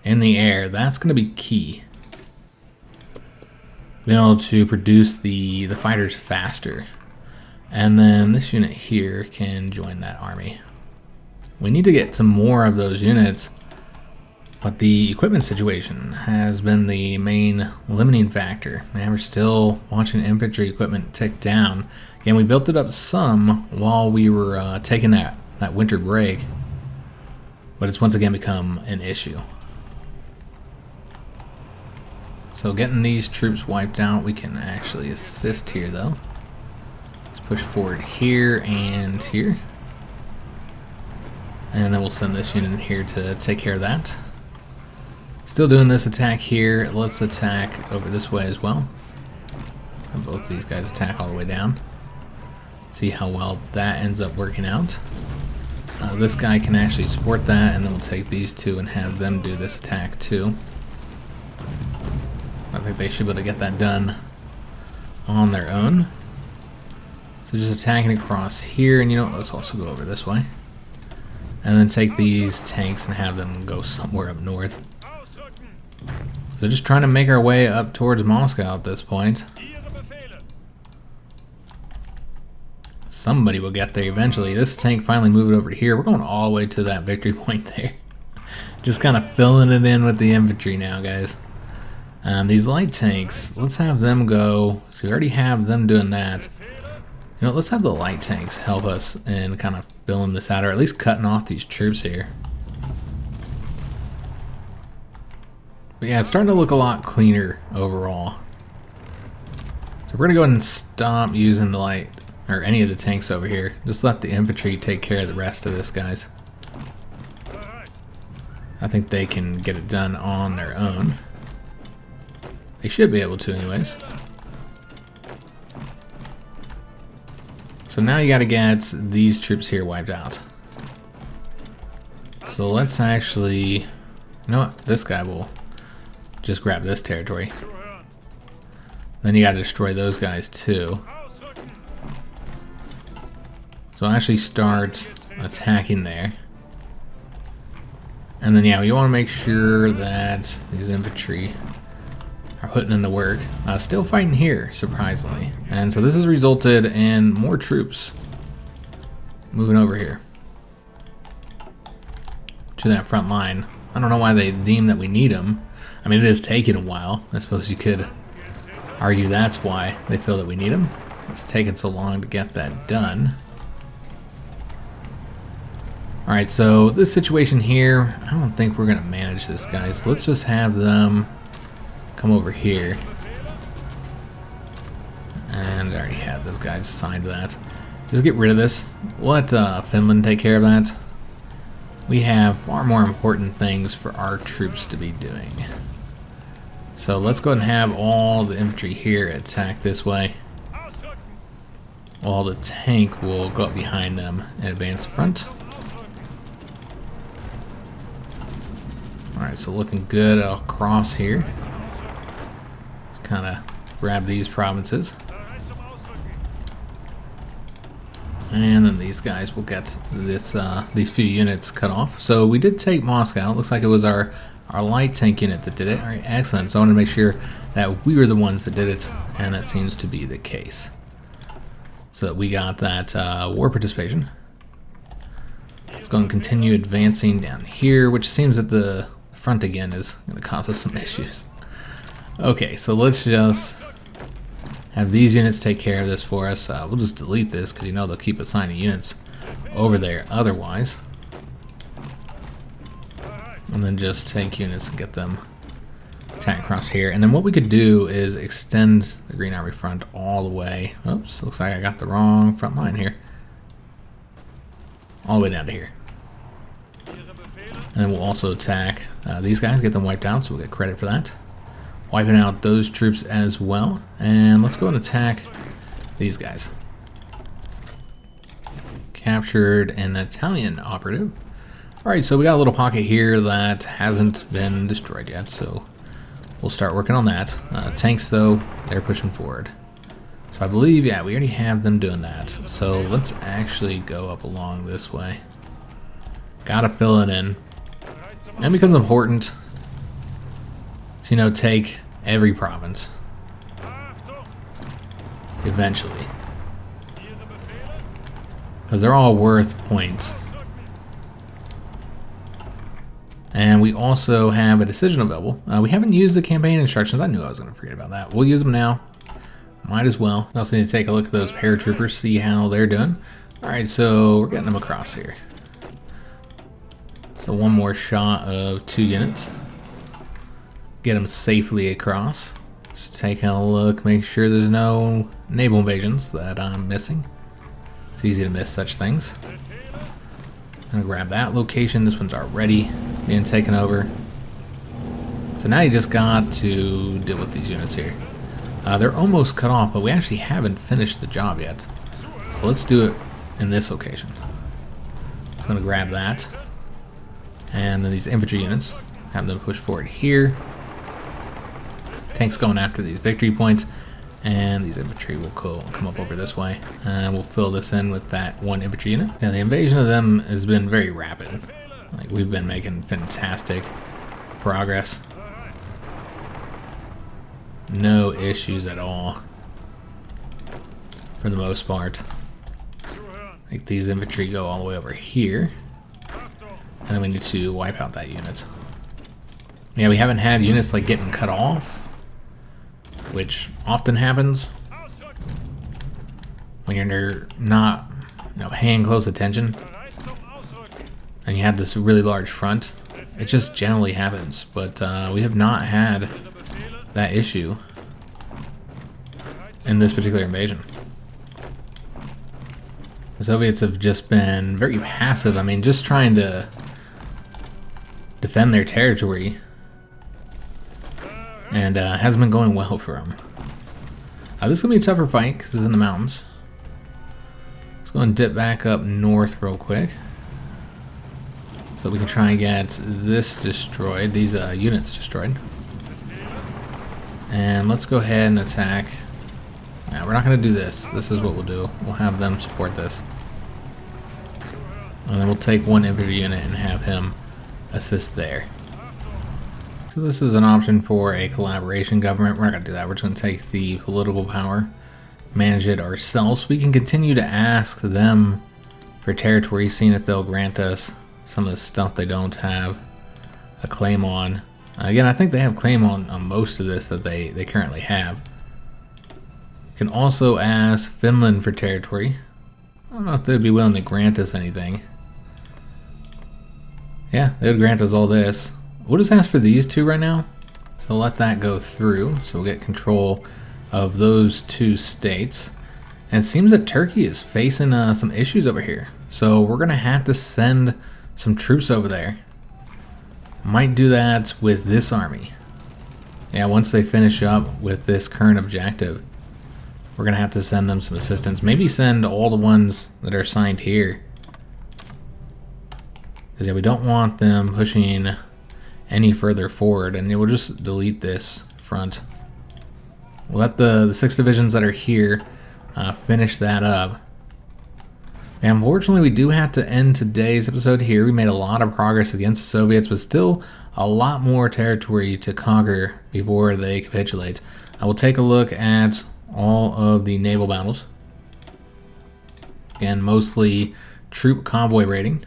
in the air, that's going to be key. Being able to produce the fighters faster. And then this unit here can join that army. We need to get some more of those units, but the equipment situation has been the main limiting factor. Man, we're still watching infantry equipment tick down. Again, we built it up some while we were taking that winter break, but it's once again become an issue. So getting these troops wiped out, we can actually assist here though. Let's push forward here and here. And then we'll send this unit here to take care of that. Still doing this attack here. Let's attack over this way as well. And both these guys attack all the way down. See how well that ends up working out. This guy can actually support that, and then we'll take these two and have them do this attack too. I think they should be able to get that done on their own. So just attacking across here, and you know what, let's also go over this way. And then take these tanks and have them go somewhere up north. So just trying to make our way up towards Moscow at this point. Somebody will get there eventually. This tank finally moved over here. We're going all the way to that victory point there. Just kind of filling it in with the infantry now, guys. These light tanks, let's have them go. So we already have them doing that. You know, let's have the light tanks help us in kind of filling this out, or at least cutting off these troops here. But yeah, it's starting to look a lot cleaner overall. So we're gonna go ahead and stop using the light, or any of the tanks over here. Just let the infantry take care of the rest of this, guys. I think they can get it done on their own. They should be able to anyways. So now you gotta get these troops here wiped out. So let's actually, you know what, this guy will just grab this territory. Then you gotta destroy those guys too. So I'll actually start attacking there. And then yeah, you wanna make sure that these infantry are putting in the work. Still fighting here, surprisingly. And so this has resulted in more troops moving over here to that front line. I don't know why they deem that we need them. I mean, it is taking a while. I suppose you could argue that's why they feel that we need them. It's taken so long to get that done. Alright, so this situation here, I don't think we're going to manage this, guys. Let's just have them come over here. And I already had those guys assigned to that. Just get rid of this. Let Finland take care of that. We have far more important things for our troops to be doing. So let's go ahead and have all the infantry here attack this way. While the tank will go up behind them and advance front. Alright, so looking good across here. Just kind of grab these provinces. And then these guys will get this these few units cut off. So we did take Moscow. It looks like it was our light tank unit that did it. Alright, excellent. So I want to make sure that we were the ones that did it, and that seems to be the case. So we got that war participation. Let's go and continue advancing down here, which seems that the front again is going to cause us some issues. Okay, so let's just have these units take care of this for us. We'll just delete this because you know they'll keep assigning units over there otherwise. And then just take units and get them attack across here. And then what we could do is extend the Green Army front all the way. Oops, looks like I got the wrong front line here. All the way down to here. And then we'll also attack these guys, get them wiped out, so we'll get credit for that. Wiping out those troops as well. And let's go and attack these guys. Captured an Italian operative. Alright, so we got a little pocket here that hasn't been destroyed yet, so we'll start working on that. Tanks, though, they're pushing forward. So I believe, yeah, we already have them doing that. So let's actually go up along this way. Gotta fill it in. And it becomes important to, you know, take every province. Eventually. Because they're all worth points. And we also have a decision available. We haven't used the campaign instructions. I knew I was going to forget about that. We'll use them now. Might as well. We also need to take a look at those paratroopers, see how they're doing. Alright, so we're getting them across here. So one more shot of 2 units. Get them safely across. Just taking a look, make sure there's no naval invasions that I'm missing. It's easy to miss such things. I'm gonna grab that location. This one's already being taken over. So now you just got to deal with these units here. They're almost cut off, but we actually haven't finished the job yet. So let's do it in this location. I'm gonna grab that. And then these infantry units, have them push forward here. Tanks going after these victory points. And these infantry will come up over this way. And we'll fill this in with that 1 infantry unit. And the invasion of them has been very rapid. Like, we've been making fantastic progress. No issues at all. For the most part. Like, these infantry go all the way over here. And then we need to wipe out that unit. Yeah, we haven't had units like getting cut off, which often happens when you're not, paying close attention, and you have this really large front. It just generally happens, but we have not had that issue in this particular invasion. The Soviets have just been very passive. I mean, just trying to defend their territory, and hasn't been going well for them. This is going to be a tougher fight because it's in the mountains. Let's go and dip back up north real quick so we can try and get this destroyed, these units destroyed. And let's go ahead and attack. Now, we're not going to do this. This is what we'll do. We'll have them support this. And then we'll take 1 infantry unit and have him assist there. So this is an option for a collaboration government. We're not going to do that. We're just going to take the political power, manage it ourselves. We can continue to ask them for territory, seeing if they'll grant us some of the stuff they don't have a claim on. Again, I think they have claim on most of this that they currently have. Can also ask Finland for territory. I don't know if they'd be willing to grant us anything. Yeah, they would grant us all this. We'll just ask for these two right now. So let that go through. So we'll get control of those two states. And it seems that Turkey is facing some issues over here. So we're going to have to send some troops over there. Might do that with this army. Yeah, once they finish up with this current objective, we're going to have to send them some assistance. Maybe send all the ones that are assigned here. Because yeah, we don't want them pushing any further forward. And we'll just delete this front. We'll let the 6 divisions that are here finish that up. And unfortunately, we do have to end today's episode here. We made a lot of progress against the Soviets, but still a lot more territory to conquer before they capitulate. I will take a look at all of the naval battles. Again, mostly troop convoy raiding.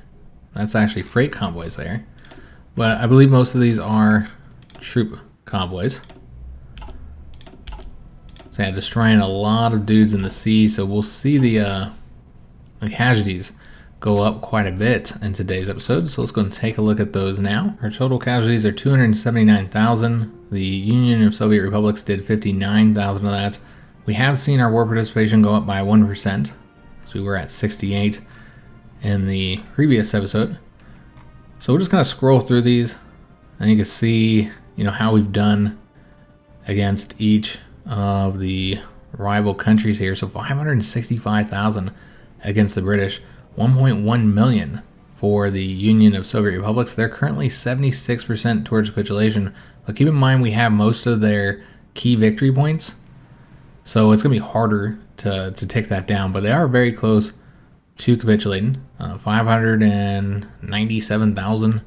That's actually freight convoys there. But I believe most of these are troop convoys. So yeah, destroying a lot of dudes in the sea. So we'll see the casualties go up quite a bit in today's episode. So let's go and take a look at those now. Our total casualties are 279,000. The Union of Soviet Republics did 59,000 of that. We have seen our war participation go up by 1%. So we were at 68 in the previous episode. So we're just going to scroll through these and you can see, how we've done against each of the rival countries here. So 565,000 against the British, 1.1 million for the Union of Soviet Republics. They're currently 76% towards capitulation, but keep in mind we have most of their key victory points, so it's going to be harder to take that down, but they are very close to capitulating. 597,000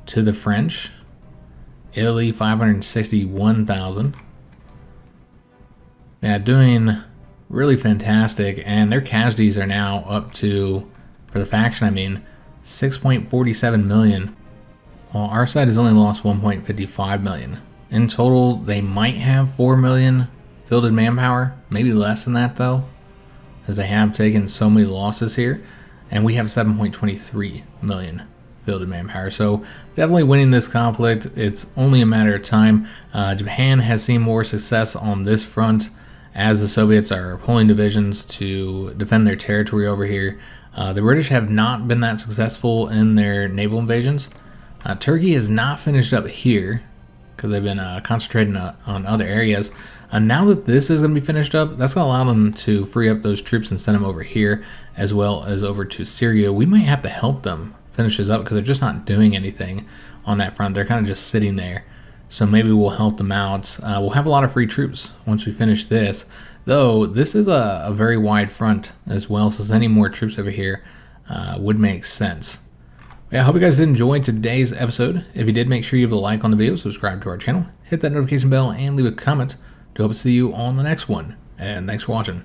to the French. Italy, 561,000. Yeah, doing really fantastic, and their casualties are now up to, for the faction, 6.47 million, while our side has only lost 1.55 million. In total, they might have 4 million fielded manpower, maybe less than that though, as they have taken so many losses here, and we have 7.23 million fielded manpower. So definitely winning this conflict. It's only a matter of time. Japan has seen more success on this front as the Soviets are pulling divisions to defend their territory over here. The British have not been that successful in their naval invasions. Turkey has not finished up here because they've been concentrating on other areas. Now that this is going to be finished up, that's going to allow them to free up those troops and send them over here as well as over to Syria. We might have to help them finish this up because they're just not doing anything on that front. They're kind of just sitting there. So maybe we'll help them out. We'll have a lot of free troops once we finish this. Though this is a very wide front as well, so sending more troops over here would make sense. Yeah, I hope you guys did enjoy today's episode. If you did, make sure you leave a like on the video, subscribe to our channel, hit that notification bell, and leave a comment. Do hope to see you on the next one. And thanks for watching.